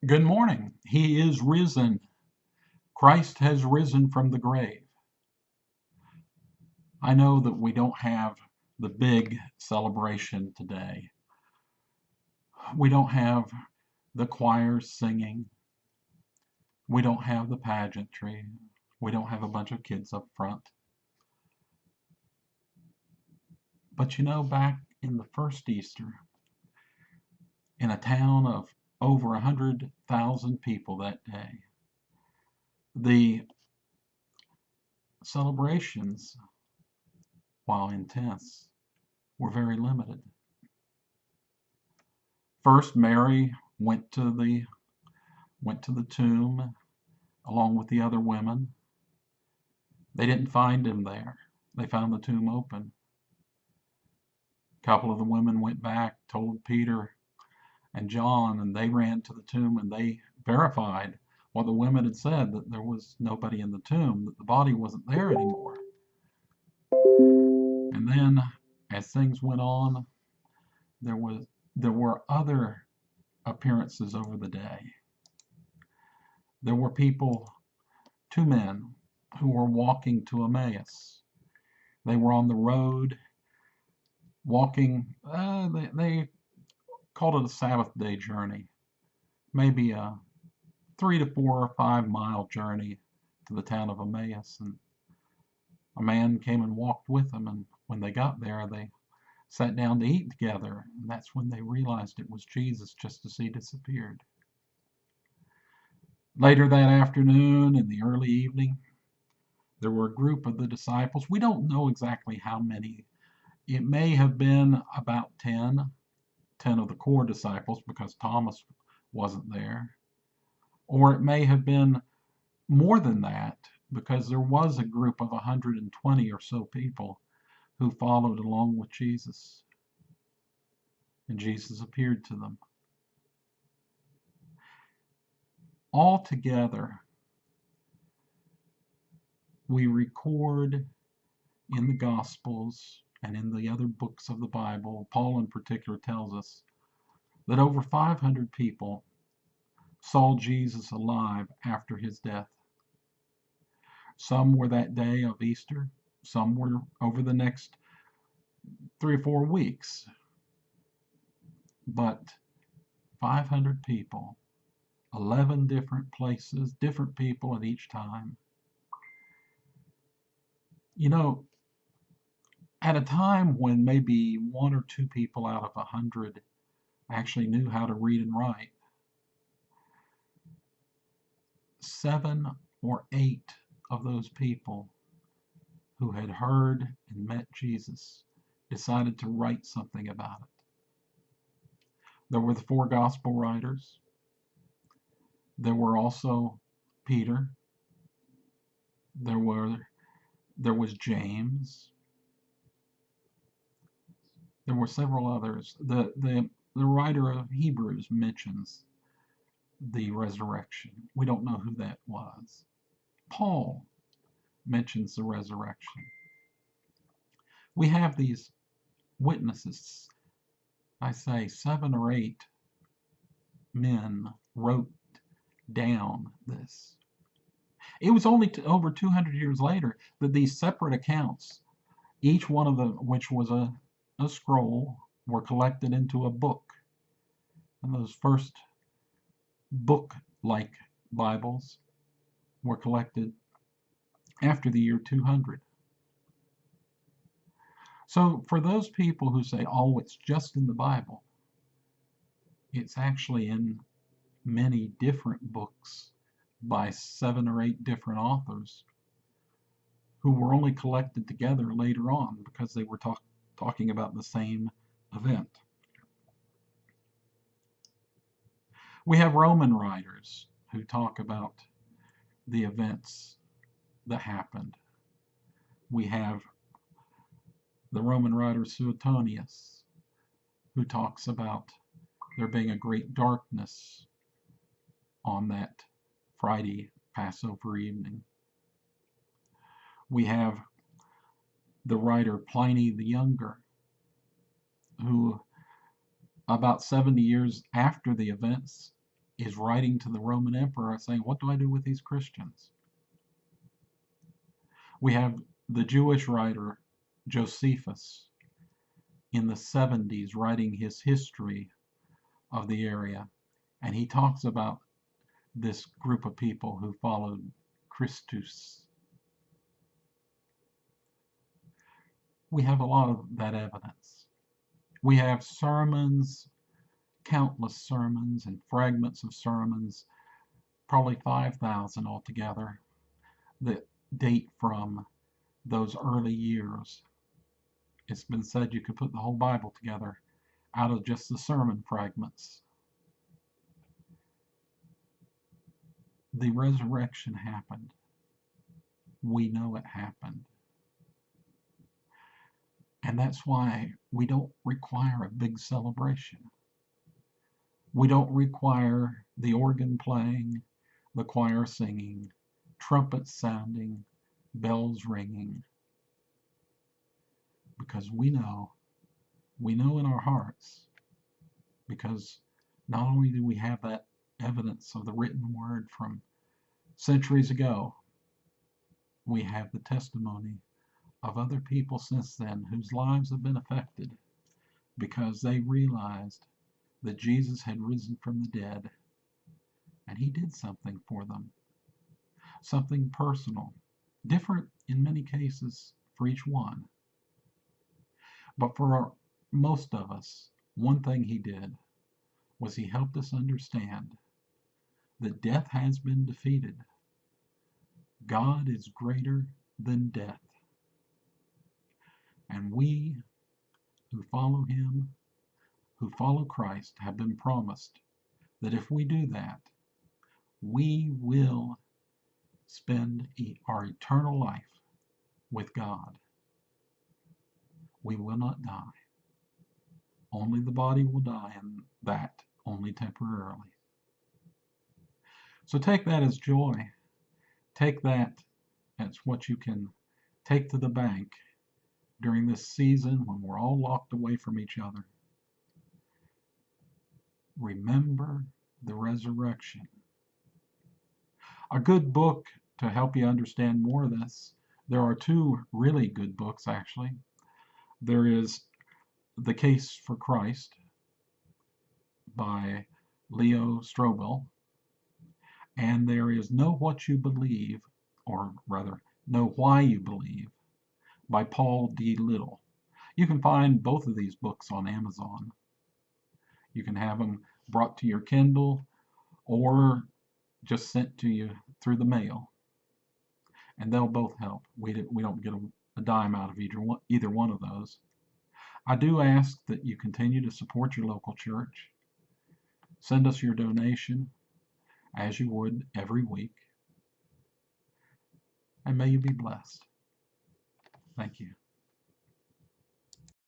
Good morning. He is risen. Christ has risen from the grave. I know that we don't have the big celebration today. We don't have the choirs singing. We don't have the pageantry. We don't have a bunch of kids up front. But back in the first Easter, in a town of over 100,000 people that day, the celebrations, while intense, were very limited. First, Mary went to the tomb along with the other women. They didn't find him there. They found the tomb open. A couple of the women went back, told Peter and John, and they ran to the tomb and they verified what the women had said, that there was nobody in the tomb, that the body wasn't there anymore. And then, as things went on, there was there were other appearances over the day. There were people, two men, who were walking to Emmaus. They were on the road walking. They called it a Sabbath day journey, maybe a 3 to 4 or 5 mile journey to the town of Emmaus. And a man came and walked with them. And when they got there, they sat down to eat together. And that's when they realized it was Jesus, just as he disappeared. Later that afternoon, in the early evening, there were a group of the disciples. We don't know exactly how many. It may have been about 10 of the core disciples, because Thomas wasn't there. Or it may have been more than that, because there was a group of 120 or so people who followed along with Jesus. And Jesus appeared to them. All together, we record in the Gospels and in the other books of the Bible, Paul in particular tells us that over 500 people saw Jesus alive after his death. Some were that day of Easter, some were over the next 3 or 4 weeks, but 500 people, 11 different places, different people at each time. At a time when maybe 1 or 2 people out of 100 actually knew how to read and write, 7 or 8 of those people who had heard and met Jesus decided to write something about it. There were the 4 gospel writers. There were also Peter. There was James. There were several others. The writer of Hebrews mentions the resurrection. We don't know who that was. Paul mentions the resurrection. We have these witnesses. I say 7 or 8 men wrote down this. It was only over 200 years later that these separate accounts, each one of them, which was a scroll, were collected into a book. And those first book-like Bibles were collected after the year 200. So for those people who say, oh, it's just in the Bible, it's actually in many different books by 7 or 8 different authors who were only collected together later on because they were talking about the same event. We have Roman writers who talk about the events that happened. We have the Roman writer Suetonius, who talks about there being a great darkness on that Friday Passover evening. We have the writer Pliny the Younger, who about 70 years after the events is writing to the Roman emperor saying, what do I do with these Christians? We have the Jewish writer Josephus in the 70s writing his history of the area, and he talks about this group of people who followed Christus. We have a lot of that evidence. We have sermons, countless sermons and fragments of sermons, probably 5,000 altogether, that date from those early years. It's been said you could put the whole Bible together out of just the sermon fragments. The resurrection happened. We know it happened. And that's why we don't require a big celebration. We don't require the organ playing, the choir singing, trumpets sounding, bells ringing. Because we know in our hearts, because not only do we have that evidence of the written word from centuries ago, we have the testimony of other people since then whose lives have been affected because they realized that Jesus had risen from the dead, and he did something for them, something personal, different in many cases for each one. But for most of us, one thing he did was he helped us understand that death has been defeated. God is greater than death. And we who follow him, who follow Christ, have been promised that if we do that, we will spend our eternal life with God. We will not die. Only the body will die, and that only temporarily. So take that as joy. Take that as what you can take to the bank during this season when we're all locked away from each other. Remember the resurrection. A good book to help you understand more of this. There are two really good books, actually. There is The Case for Christ by Leo Strobel, and there is Know What You Believe, or rather, Know Why You Believe, by Paul D. Little. You can find both of these books on Amazon. You can have them brought to your Kindle or just sent to you through the mail, and they'll both help. We don't get a dime out of either one of those. I do ask that you continue to support your local church. Send us your donation as you would every week, and may you be blessed. Thank you.